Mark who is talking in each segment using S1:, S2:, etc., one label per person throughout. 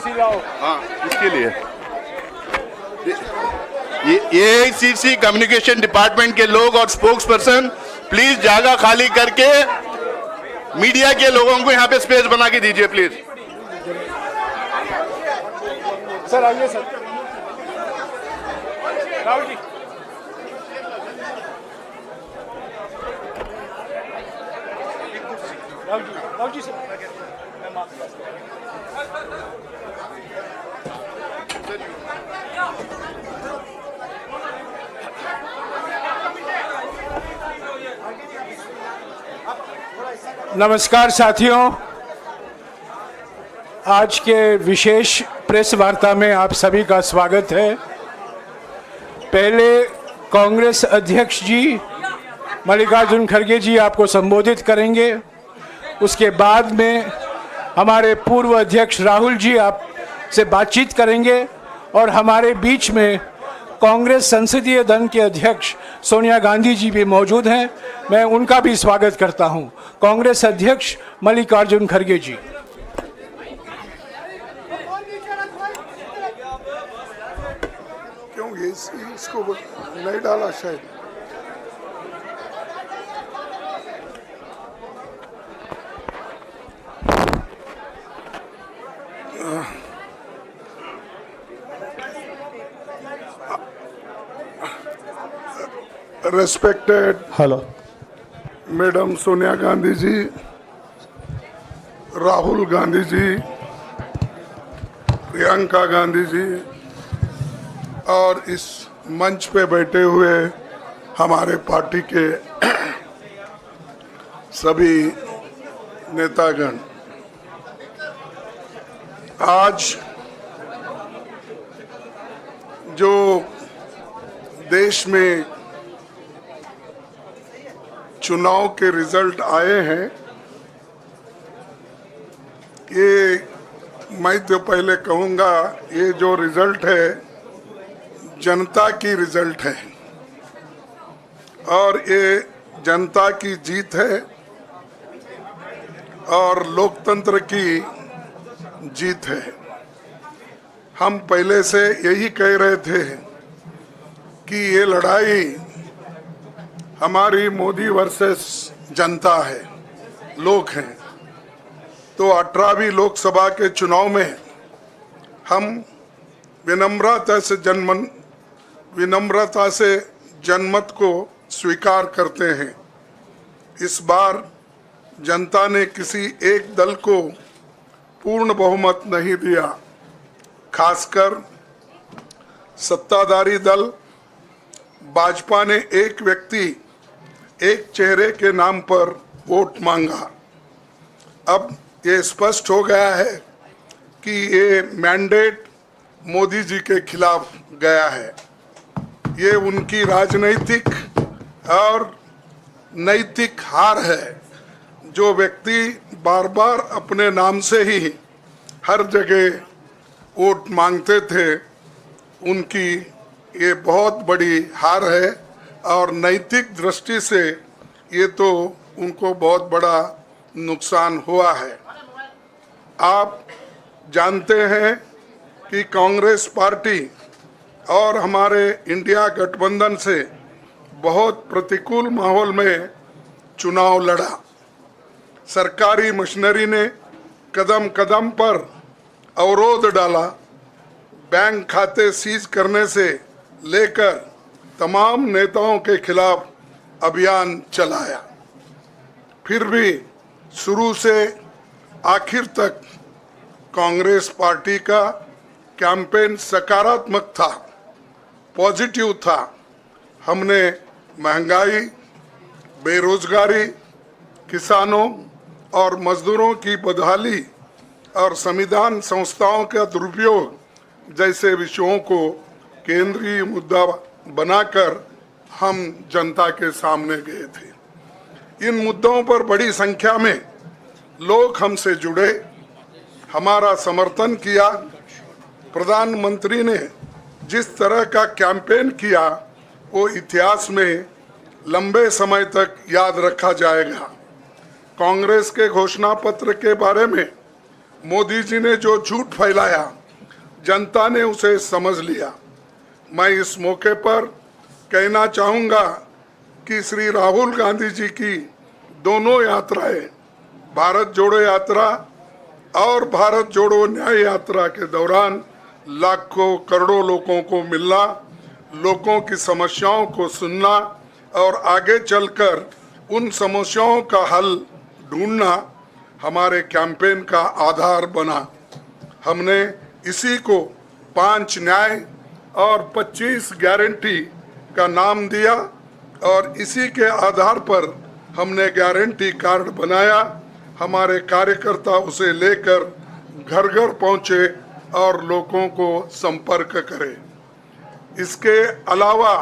S1: हाँ, इसके लिए ये AICC कम्युनिकेशन डिपार्टमेंट के लोग और स्पोक्स पर्सन प्लीज जगह खाली करके मीडिया के लोगों को यहाँ पे स्पेस बना के दीजिए प्लीज।
S2: सर आइए सर। राहुल जी राहुल जी सर। नमस्कार साथियों, आज के विशेष प्रेस वार्ता में आप सभी का स्वागत है। पहले कांग्रेस अध्यक्ष जी मल्लिकार्जुन खड़गे जी आपको संबोधित करेंगे। उसके बाद में हमारे पूर्व अध्यक्ष राहुल जी आपसे बातचीत करेंगे और हमारे बीच में कांग्रेस संसदीय दल के अध्यक्ष सोनिया गांधी जी भी मौजूद हैं। मैं उनका भी स्वागत करता हूं। कांग्रेस अध्यक्ष मल्लिकार्जुन खड़गे जी।
S3: क्यों ये इसको नहीं डाला शायद। Respected
S2: hello
S3: madam Sonia Gandhi ji, Rahul Gandhi ji, Priyanka Gandhi ji और इस मंच पे बैठे हुए हमारे पार्टी के सभी नेतागण, आज जो देश में चुनाव के रिजल्ट आए हैं, ये मैं तो पहले कहूँगा ये जो रिजल्ट है जनता की रिजल्ट है और ये जनता की जीत है और लोकतंत्र की जीत है। हम पहले से यही कह रहे थे कि ये लड़ाई हमारी मोदी वर्सेस जनता है, लोग हैं। तो 18वीं लोकसभा के चुनाव में हम विनम्रता से जनमत को स्वीकार करते हैं। इस बार जनता ने किसी एक दल को पूर्ण बहुमत नहीं दिया, खासकर सत्ताधारी दल भाजपा ने एक व्यक्ति एक चेहरे के नाम पर वोट मांगा। अब ये स्पष्ट हो गया है कि ये मैंडेट मोदी जी के खिलाफ गया है। ये उनकी राजनीतिक और नैतिक हार है। जो व्यक्ति बार बार अपने नाम से ही हर जगह वोट मांगते थे, उनकी ये बहुत बड़ी हार है और नैतिक दृष्टि से ये तो उनको बहुत बड़ा नुकसान हुआ है। आप जानते हैं कि कांग्रेस पार्टी और हमारे इंडिया गठबंधन से बहुत प्रतिकूल माहौल में चुनाव लड़ा। सरकारी मशीनरी ने कदम कदम पर अवरोध डाला, बैंक खाते सीज करने से लेकर तमाम नेताओं के खिलाफ अभियान चलाया। फिर भी शुरू से आखिर तक कांग्रेस पार्टी का कैंपेन सकारात्मक था, पॉजिटिव था। हमने महंगाई, बेरोजगारी, किसानों और मजदूरों की बदहाली और संविधान संस्थाओं का दुरुपयोग जैसे विषयों को केंद्रीय मुद्दा बनाकर हम जनता के सामने गए थे। इन मुद्दों पर बड़ी संख्या में लोग हमसे जुड़े, हमारा समर्थन किया। प्रधानमंत्री ने जिस तरह का कैंपेन किया वो इतिहास में लंबे समय तक याद रखा जाएगा। कांग्रेस के घोषणा पत्र के बारे में मोदी जी ने जो झूठ फैलाया जनता ने उसे समझ लिया। मैं इस मौके पर कहना चाहूँगा कि श्री राहुल गांधी जी की दोनों यात्राएं, भारत जोड़ो यात्रा और भारत जोड़ो न्याय यात्रा के दौरान लाखों करोड़ों लोगों को मिलना, लोगों की समस्याओं को सुनना और आगे चलकर उन समस्याओं का हल ढूंढना हमारे कैंपेन का आधार बना। हमने इसी को 5 न्याय और 25 गारंटी का नाम दिया और इसी के आधार पर हमने गारंटी कार्ड बनाया। हमारे कार्यकर्ता उसे लेकर घर घर पहुंचे और लोगों को संपर्क करें। इसके अलावा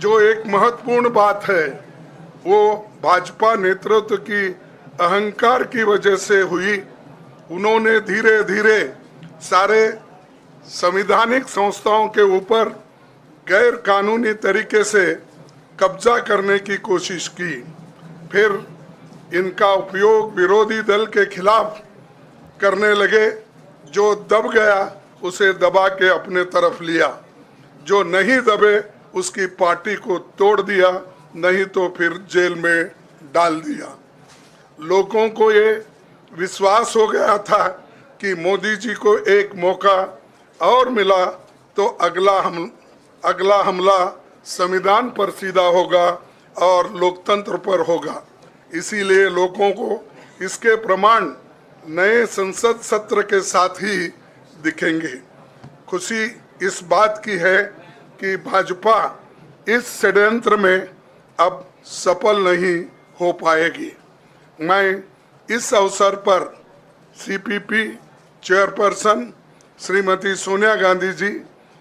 S3: जो एक महत्वपूर्ण बात है वो भाजपा नेतृत्व की अहंकार की वजह से हुई। उन्होंने धीरे धीरे सारे संवैधानिक संस्थाओं के ऊपर गैर कानूनी तरीके से कब्जा करने की कोशिश की। फिर इनका उपयोग विरोधी दल के खिलाफ करने लगे। जो दब गया उसे दबा के अपने तरफ लिया, जो नहीं दबे उसकी पार्टी को तोड़ दिया, नहीं तो फिर जेल में डाल दिया। लोगों को ये विश्वास हो गया था कि मोदी जी को एक मौका और मिला तो अगला हमला संविधान पर सीधा होगा और लोकतंत्र पर होगा। इसीलिए लोगों को इसके प्रमाण नए संसद सत्र के साथ ही दिखेंगे। खुशी इस बात की है कि भाजपा इस षड्यंत्र में अब सफल नहीं हो पाएगी। मैं इस अवसर पर सीपीपी चेयरपर्सन श्रीमती सोनिया गांधी जी,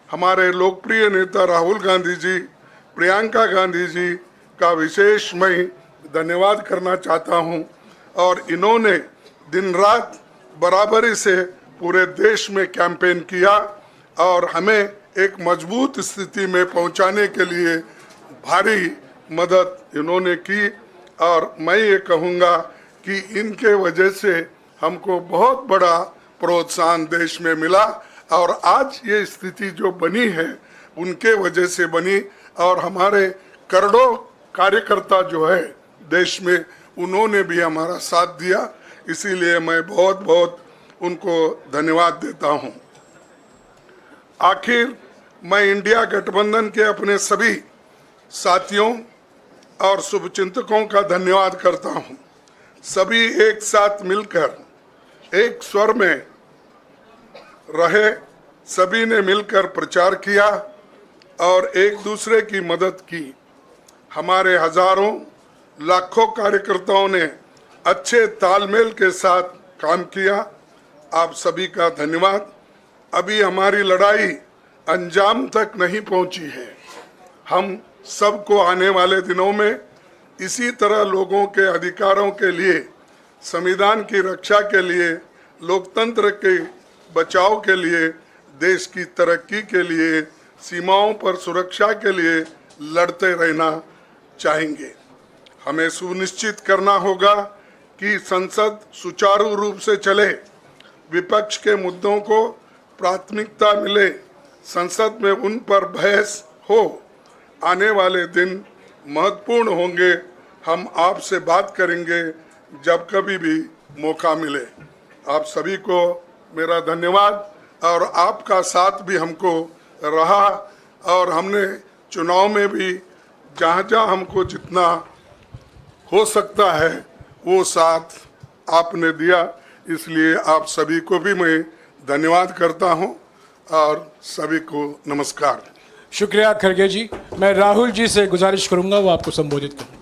S3: हमारे लोकप्रिय नेता राहुल गांधी जी, प्रियंका गांधी जी का विशेष मैं धन्यवाद करना चाहता हूं। और इन्होंने दिन रात बराबरी से पूरे देश में कैंपेन किया और हमें एक मजबूत स्थिति में पहुंचाने के लिए भारी मदद इन्होंने की। और मैं ये कहूँगा कि इनके वजह से हमको बहुत बड़ा प्रोत्साहन देश में मिला और आज ये स्थिति जो बनी है उनके वजह से बनी। और हमारे करोड़ों कार्यकर्ता जो है देश में, उन्होंने भी हमारा साथ दिया। इसीलिए मैं बहुत बहुत उनको धन्यवाद देता हूं। आखिर मैं इंडिया गठबंधन के अपने सभी साथियों और शुभचिंतकों का धन्यवाद करता हूं। सभी एक साथ मिलकर एक स्वर में रहे, सभी ने मिलकर प्रचार किया और एक दूसरे की मदद की। हमारे हजारों लाखों कार्यकर्ताओं ने अच्छे तालमेल के साथ काम किया। आप सभी का धन्यवाद। अभी हमारी लड़ाई अंजाम तक नहीं पहुंची है। हम सबको आने वाले दिनों में इसी तरह लोगों के अधिकारों के लिए, संविधान की रक्षा के लिए, लोकतंत्र के बचाव के लिए, देश की तरक्की के लिए, सीमाओं पर सुरक्षा के लिए लड़ते रहना चाहेंगे। हमें सुनिश्चित करना होगा कि संसद सुचारू रूप से चले, विपक्ष के मुद्दों को प्राथमिकता मिले, संसद में उन पर बहस हो। आने वाले दिन महत्वपूर्ण होंगे। हम आपसे बात करेंगे जब कभी भी मौका मिले। आप सभी को मेरा धन्यवाद और आपका साथ भी हमको रहा और हमने चुनाव में भी जहाँ जहाँ हमको जितना हो सकता है वो साथ आपने दिया। इसलिए आप सभी को भी मैं धन्यवाद करता हूं और सभी को नमस्कार।
S2: शुक्रिया खड़गे जी। मैं राहुल जी से गुजारिश करूंगा वो आपको संबोधित करें।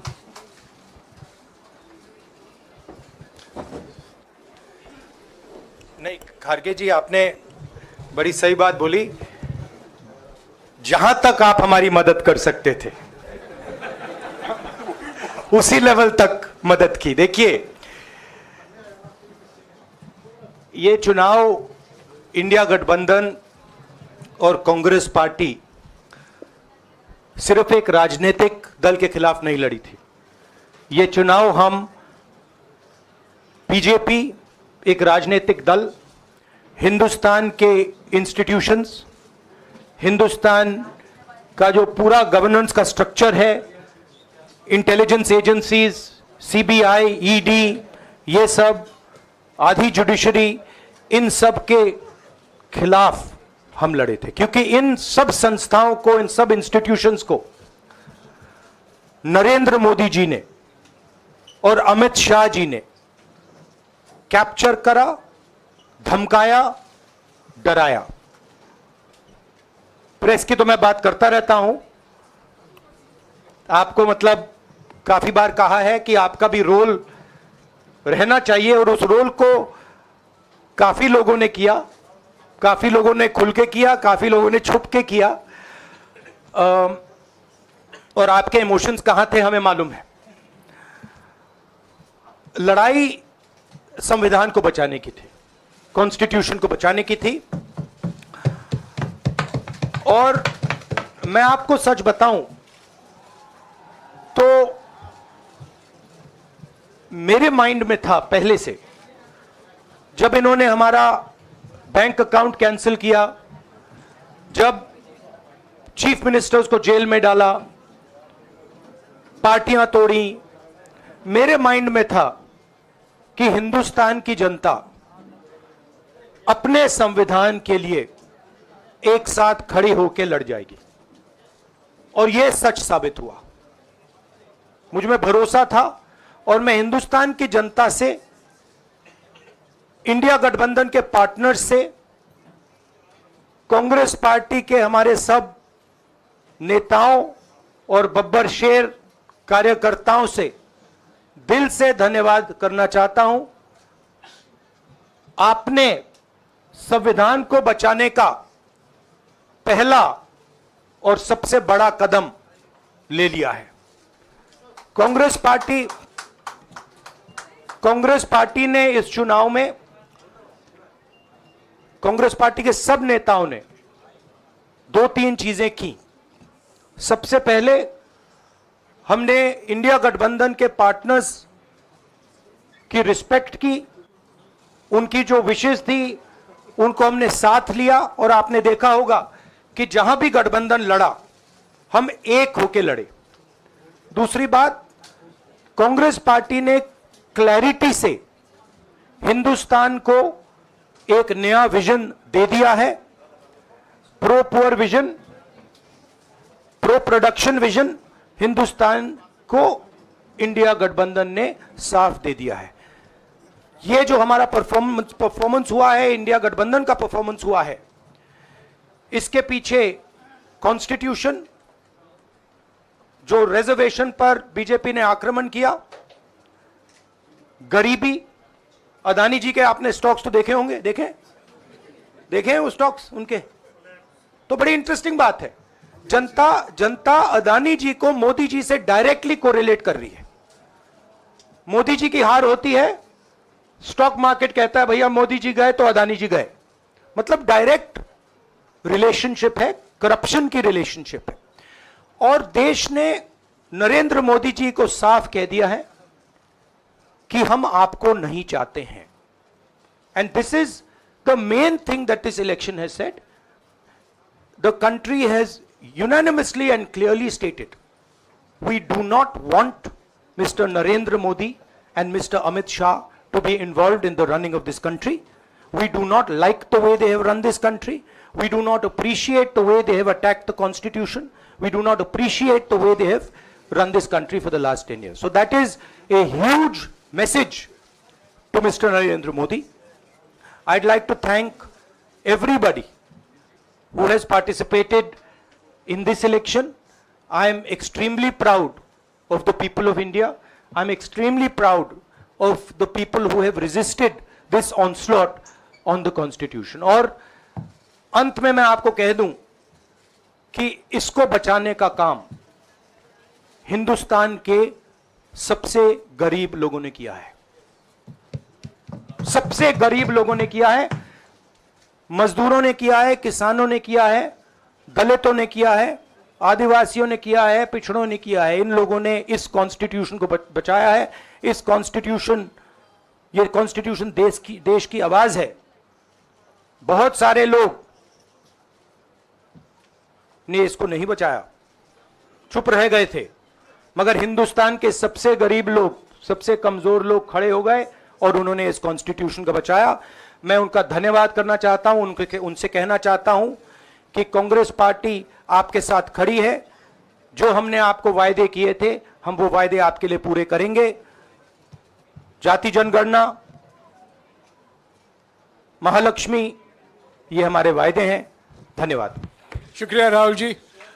S4: नहीं, खड़गे जी आपने बड़ी सही बात बोली। जहां तक आप हमारी मदद कर सकते थे उसी लेवल तक मदद की। देखिए, ये चुनाव इंडिया गठबंधन और कांग्रेस पार्टी सिर्फ एक राजनीतिक दल के खिलाफ नहीं लड़ी थी। ये चुनाव हम बीजेपी एक राजनीतिक दल हिंदुस्तान के इंस्टीट्यूशंस, हिंदुस्तान का जो पूरा गवर्नेंस का स्ट्रक्चर है, इंटेलिजेंस एजेंसीज, सीबीआई, ईडी, ये सब, आधी जुडिशरी, इन सब के खिलाफ हम लड़े थे, क्योंकि इन सब संस्थाओं को, इन सब इंस्टीट्यूशंस को नरेंद्र मोदी जी ने और अमित शाह जी ने कैप्चर करा, धमकाया, डराया। प्रेस की तो मैं बात करता रहता हूं, आपको मतलब काफी बार कहा है कि आपका भी रोल रहना चाहिए, और उस रोल को काफी लोगों ने किया, काफी लोगों ने खुल के किया, काफी लोगों ने छुप के किया, और आपके इमोशंस कहां थे हमें मालूम है। लड़ाई संविधान को बचाने की थी, कॉन्स्टिट्यूशन को बचाने की थी। और मैं आपको सच बताऊं तो मेरे माइंड में था पहले से, जब इन्होंने हमारा बैंक अकाउंट कैंसिल किया, जब चीफ मिनिस्टर्स को जेल में डाला, पार्टियां तोड़ी, मेरे माइंड में था कि हिंदुस्तान की जनता अपने संविधान के लिए एक साथ खड़ी होकर लड़ जाएगी, और यह सच साबित हुआ। मुझ में भरोसा था, और मैं हिंदुस्तान की जनता से, इंडिया गठबंधन के पार्टनर्स से, कांग्रेस पार्टी के हमारे सब नेताओं और बब्बर शेर कार्यकर्ताओं से दिल से धन्यवाद करना चाहता हूं। आपने संविधान को बचाने का पहला और सबसे बड़ा कदम ले लिया है। कांग्रेस पार्टी ने इस चुनाव में, कांग्रेस पार्टी के सब नेताओं ने 2-3 चीजें की। सबसे पहले हमने इंडिया गठबंधन के पार्टनर्स की रिस्पेक्ट की, उनकी जो विशेष थी उनको हमने साथ लिया, और आपने देखा होगा कि जहां भी गठबंधन लड़ा हम एक होकर लड़े। दूसरी बात, कांग्रेस पार्टी ने क्लैरिटी से हिंदुस्तान को एक नया विजन दे दिया है, pro poor vision, pro production vision Hindustan को इंडिया गठबंधन ने साफ दे दिया है। यह जो हमारा परफॉर्मेंस हुआ है, इंडिया गठबंधन का परफॉर्मेंस हुआ है, इसके पीछे कॉन्स्टिट्यूशन, जो रिजर्वेशन पर बीजेपी ने आक्रमण किया, गरीबी, अदानी जी के आपने स्टॉक्स तो देखे होंगे, देखे हैं वो स्टॉक्स उनके, तो बड़ी इंटरेस्टिंग बात है। जनता अदानी जी को मोदी जी से डायरेक्टली कोरिलेट कर रही है। मोदी जी की हार होती है, स्टॉक मार्केट कहता है भैया मोदी जी गए तो अदानी जी गए, मतलब डायरेक्ट रिलेशनशिप है, करप्शन की रिलेशनशिप है। और देश ने नरेंद्र मोदी जी को साफ कह दिया है कि हम आपको नहीं चाहते हैं। And this is the main thing that this election has said. The country has unanimously and clearly stated, we do not want Mr. Narendra Modi and Mr. Amit Shah to be involved in the running of this country. We do not like the way they have run this country. We do not appreciate the way they have attacked the constitution. We do not appreciate the way they have run this country for the last 10 years. So that is a huge message to Mr. Narendra Modi. I'd like to thank everybody who has participated in this election. I am extremely proud of the people of India. I am extremely proud of the people who have resisted this onslaught on the constitution. और अंत में मैं आपको कह दूं कि इसको बचाने का काम हिंदुस्तान के सबसे गरीब लोगों ने किया है, सबसे गरीब लोगों ने किया है, मजदूरों ने किया है, किसानों ने किया है, दलितों ने किया है, आदिवासियों ने किया है, पिछड़ों ने किया है। इन लोगों ने इस कॉन्स्टिट्यूशन को बचाया है। इस कॉन्स्टिट्यूशन, ये कॉन्स्टिट्यूशन देश की आवाज है, बहुत सारे लोग ने इसको नहीं बचाया, चुप रह गए थे, मगर हिंदुस्तान के सबसे गरीब लोग, सबसे कमजोर लोग खड़े हो गए और उन्होंने इस कॉन्स्टिट्यूशन को बचाया। मैं उनका धन्यवाद करना चाहता हूं, उनसे कहना चाहता हूं कि कांग्रेस पार्टी आपके साथ खड़ी है। जो हमने आपको वायदे किए थे, हम वो वायदे आपके लिए पूरे करेंगे। जाति जनगणना, महालक्ष्मी, ये हमारे वायदे हैं। धन्यवाद।
S2: शुक्रिया राहुल जी।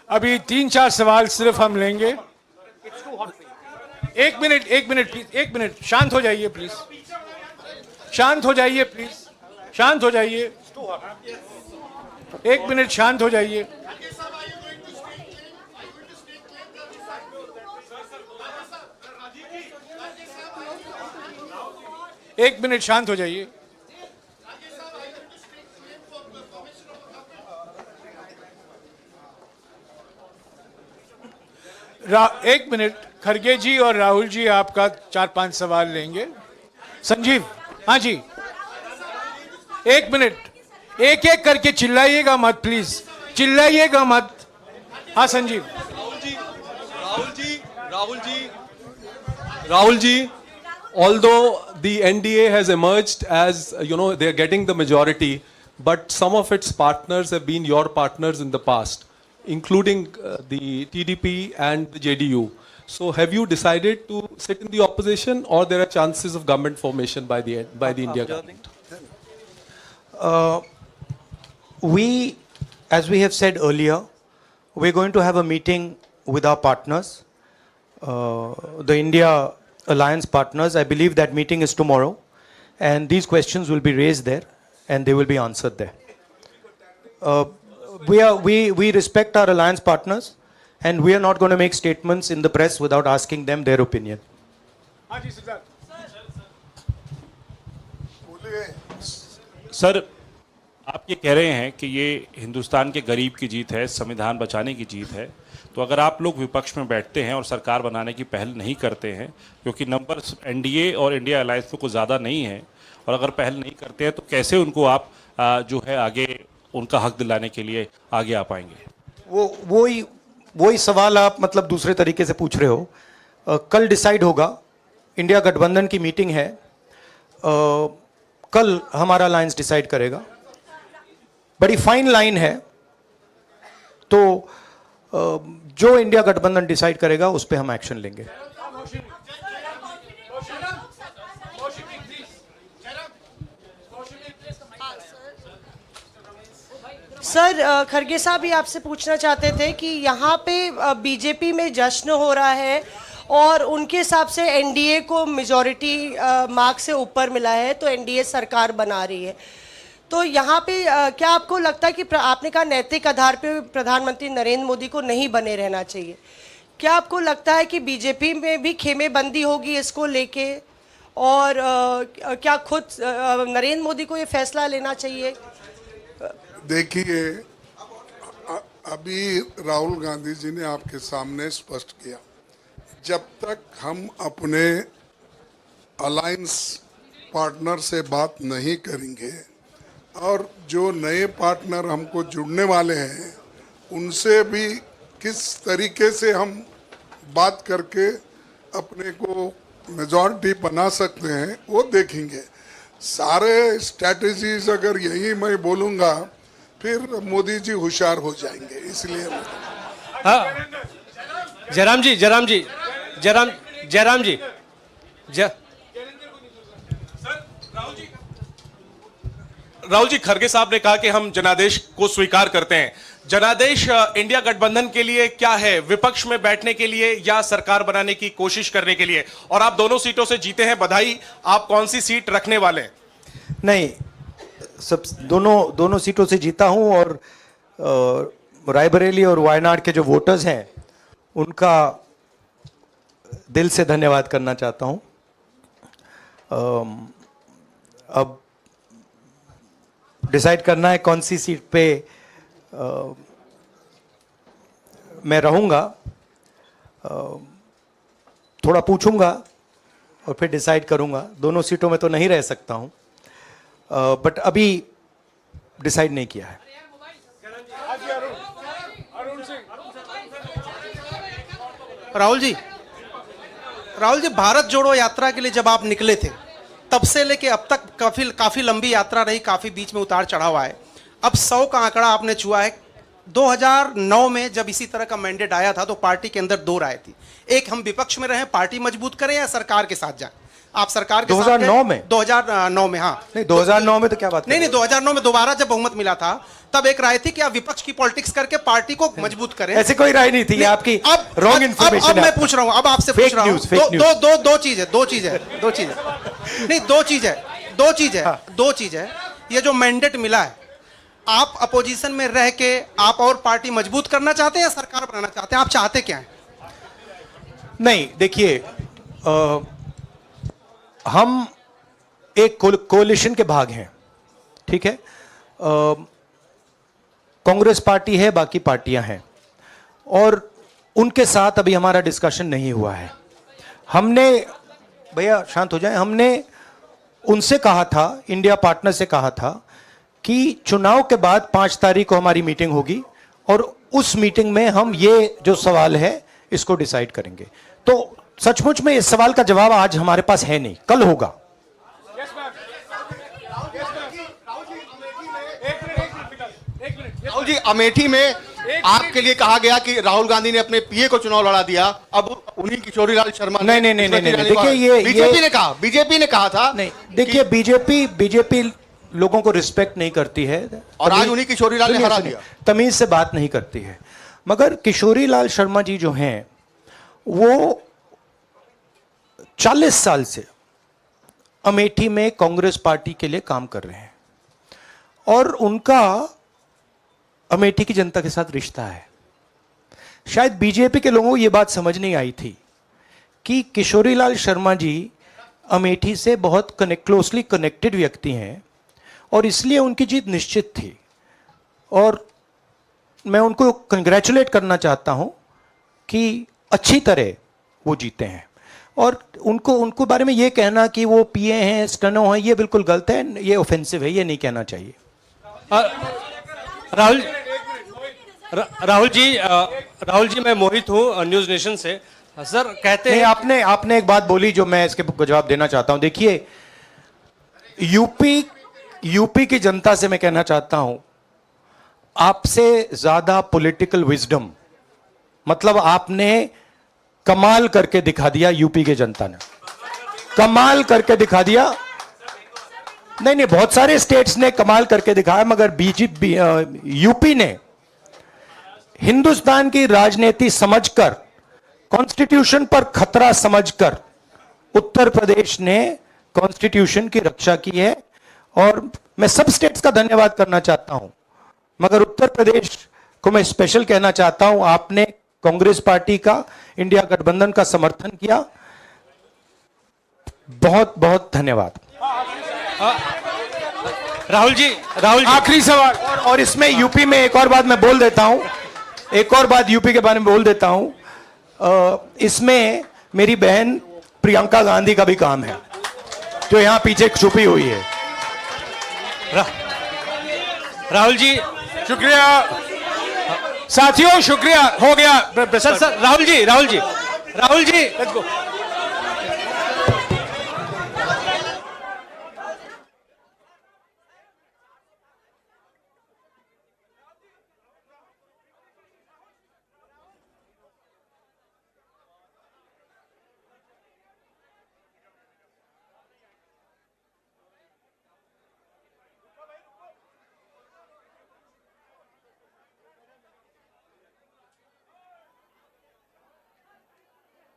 S2: अभी 3-4 सवाल सिर्फ हम लेंगे। एक मिनट प्लीज, एक मिनट, शांत हो जाइए प्लीज, शांत हो जाइए प्लीज, शांत हो जाइए, एक मिनट शांत हो जाइए। एक मिनट शांत हो जाइए। एक मिनट, खरगे जी और राहुल जी आपका 4-5 सवाल लेंगे। संजीव, हाँ जी, एक मिनट, एक एक करके चिल्लाइएगा मत प्लीज, चिल्लाइएगा मत। हाँ Sanjeev.
S5: Rahul ji, although the NDA has emerged as, they are getting the majority, but some of its partners have been your partners in the past, including the TDP and the JDU. So have you decided to sit in the opposition, or there are chances of government formation by the India government?
S4: As we have said earlier, we're going to have a meeting with our partners, the India Alliance partners. I believe that meeting is tomorrow, and these questions will be raised there, and they will be answered there. We respect our alliance partners, and we are not going to make statements in the press without asking them their opinion.
S6: Sir, आप ये कह रहे हैं कि ये हिंदुस्तान के गरीब की जीत है, संविधान बचाने की जीत है, तो अगर आप लोग विपक्ष में बैठते हैं और सरकार बनाने की पहल नहीं करते हैं, क्योंकि नंबर एनडीए और इंडिया अलायंस में कुछ ज़्यादा नहीं है, और अगर पहल नहीं करते हैं तो कैसे उनको आप जो है आगे उनका हक दिलाने के लिए आगे आ पाएंगे?
S4: वही सवाल आप मतलब दूसरे तरीके से पूछ रहे हो। कल डिसाइड होगा, इंडिया गठबंधन की मीटिंग है, कल हमारा अलायंस डिसाइड करेगा। बड़ी फाइन लाइन है, तो जो इंडिया गठबंधन डिसाइड करेगा उस पर हम एक्शन लेंगे।
S7: सर, खरगे साहब भी आपसे पूछना चाहते थे कि यहाँ पे बीजेपी में जश्न हो रहा है और उनके हिसाब से एनडीए को मेजॉरिटी मार्क से ऊपर मिला है, तो एनडीए सरकार बना रही है। तो यहाँ पे क्या आपको लगता है कि आपने कहा नैतिक आधार पे प्रधानमंत्री नरेंद्र मोदी को नहीं बने रहना चाहिए, क्या आपको लगता है कि बीजेपी में भी खेमेबंदी होगी इसको लेके, और क्या खुद नरेंद्र मोदी को ये फैसला लेना चाहिए?
S3: देखिए, अभी राहुल गांधी जी ने आपके सामने स्पष्ट किया, जब तक हम अपने अलायंस पार्टनर से बात नहीं करेंगे और जो नए पार्टनर हमको जुड़ने वाले हैं उनसे भी किस तरीके से हम बात करके अपने को मेजॉरिटी बना सकते हैं वो देखेंगे। सारे स्ट्रैटेजीज अगर यही मैं बोलूँगा फिर मोदी जी होशियार हो जाएंगे, इसलिए
S5: हाँ, जयराम जी, राहुल जी, खरगे साहब ने कहा कि हम जनादेश को स्वीकार करते हैं। जनादेश इंडिया गठबंधन के लिए क्या है? विपक्ष में बैठने के लिए या सरकार बनाने की कोशिश करने के लिए? और आप दोनों सीटों से जीते हैं, बधाई। आप कौन सी सीट रखने वाले हैं?
S4: नहीं, सब दोनों सीटों से जीता हूं, और रायबरेली और वायनाड के जो वोटर्स हैं उनका दिल से धन्यवाद करना चाहता हूं। अब डिसाइड करना है कौन सी सीट पे मैं रहूंगा, थोड़ा पूछूंगा और फिर डिसाइड करूंगा। दोनों सीटों में तो नहीं रह सकता हूं, बट अभी डिसाइड नहीं किया है।
S8: राहुल जी, भारत जोड़ो यात्रा के लिए जब आप निकले थे तब से लेके अब तक काफी लंबी यात्रा रही, काफी बीच में उतार चढ़ाव आए। अब 100 का आंकड़ा आपने छुआ है। 2009 में जब इसी तरह का मैंडेट आया था तो पार्टी के अंदर 2 राय थी, एक हम विपक्ष में रहें, पार्टी मजबूत करें, या सरकार के साथ जाएं। आप सरकार के
S4: 2009 में?
S8: 2009 में, हाँ।
S4: नहीं, 2009 में तो क्या बात
S8: नहीं, 2009 में दोबारा जब बहुमत मिला था तब एक राय थी कि आप विपक्ष की पॉलिटिक्स करके पार्टी को मजबूत करें।
S4: ऐसी कोई राय नहीं थी, आपकी रॉन्ग इन्फॉर्मेशन।
S8: अब मैं पूछ रहा हूं, अब आपसे पूछ रहा हूं, दो चीज है। नहीं, दो चीज है। ये जो मैंडेट मिला है, आप अपोजिशन में रह के आप और पार्टी मजबूत करना चाहते हैं या सरकार बनाना चाहते हैं? आप चाहते क्या है?
S4: नहीं, देखिए, हम एक कोalition के भाग हैं, ठीक है। कांग्रेस पार्टी है, बाकी पार्टियां हैं, और उनके साथ अभी हमारा डिस्कशन नहीं हुआ है। हमने, भैया शांत हो जाए, हमने उनसे कहा था, इंडिया पार्टनर से कहा था कि चुनाव के बाद 5 तारीख को हमारी मीटिंग होगी और उस मीटिंग में हम ये जो सवाल है इसको डिसाइड करेंगे। तो सचमुच में इस सवाल का जवाब आज हमारे पास है नहीं, कल होगा।
S9: राहुल जी, अमेठी में आपके लिए कहा गया कि राहुल गांधी ने अपने पीए को चुनाव लड़ा दिया, अब उन्हीं किशोरीलाल शर्मा
S4: नहीं, देखिए, ये
S9: बीजेपी ने कहा था।
S4: नहीं, देखिए, बीजेपी लोगों को रिस्पेक्ट नहीं करती है,
S9: और आज उन्हीं किशोरीलाल ने हरा दिया।
S4: तमीज से बात नहीं करती है। मगर किशोरीलाल शर्मा जी जो हैं, वो 40 साल से अमेठी में कांग्रेस पार्टी के लिए काम कर रहे हैं और उनका अमेठी की जनता के साथ रिश्ता है। शायद बीजेपी के लोगों को यह बात समझ नहीं आई थी कि किशोरीलाल शर्मा जी अमेठी से बहुत क्लोजली कनेक्टेड व्यक्ति हैं और इसलिए उनकी जीत निश्चित थी। और मैं उनको कंग्रेचुलेट करना चाहता हूं कि अच्छी तरह वो जीते हैं। और उनको बारे में ये कहना कि वो पीए हैं, स्टनो हैं, ये बिल्कुल गलत है, ये ऑफेंसिव है, ये नहीं कहना चाहिए।
S10: राहुल जी, मैं मोहित हूँ न्यूज नेशन से। सर कहते हैं,
S4: आपने एक बात बोली जो मैं इसके जवाब देना चाहता हूं। देखिए, यूपी की जनता से मैं कहना चाहता हूं, आपसे ज्यादा पॉलिटिकल विजडम, मतलब आपने कमाल करके दिखा दिया। यूपी की जनता ने कमाल करके दिखा दिया। नहीं, बहुत सारे स्टेट्स ने कमाल करके दिखाया, मगर बीजेपी यूपी ने हिंदुस्तान की राजनीति समझकर, कॉन्स्टिट्यूशन पर खतरा समझकर उत्तर प्रदेश ने कॉन्स्टिट्यूशन की रक्षा की है। और मैं सब स्टेट्स का धन्यवाद करना चाहता हूं, मगर उत्तर प्रदेश को मैं स्पेशल कहना चाहता हूं। आपने कांग्रेस पार्टी का, इंडिया गठबंधन का समर्थन किया, बहुत बहुत धन्यवाद।
S10: राहुल जी,
S4: आखिरी सवाल, और इसमें यूपी में एक और बात मैं बोल देता हूं, एक और बात यूपी के बारे में बोल देता हूं। इसमें मेरी बहन प्रियंका गांधी का भी काम है, जो यहां पीछे छुपी हुई है।
S10: राहुल जी,
S2: शुक्रिया साथियों, शुक्रिया, हो गया।
S10: Sir, Rahul ji, let's go.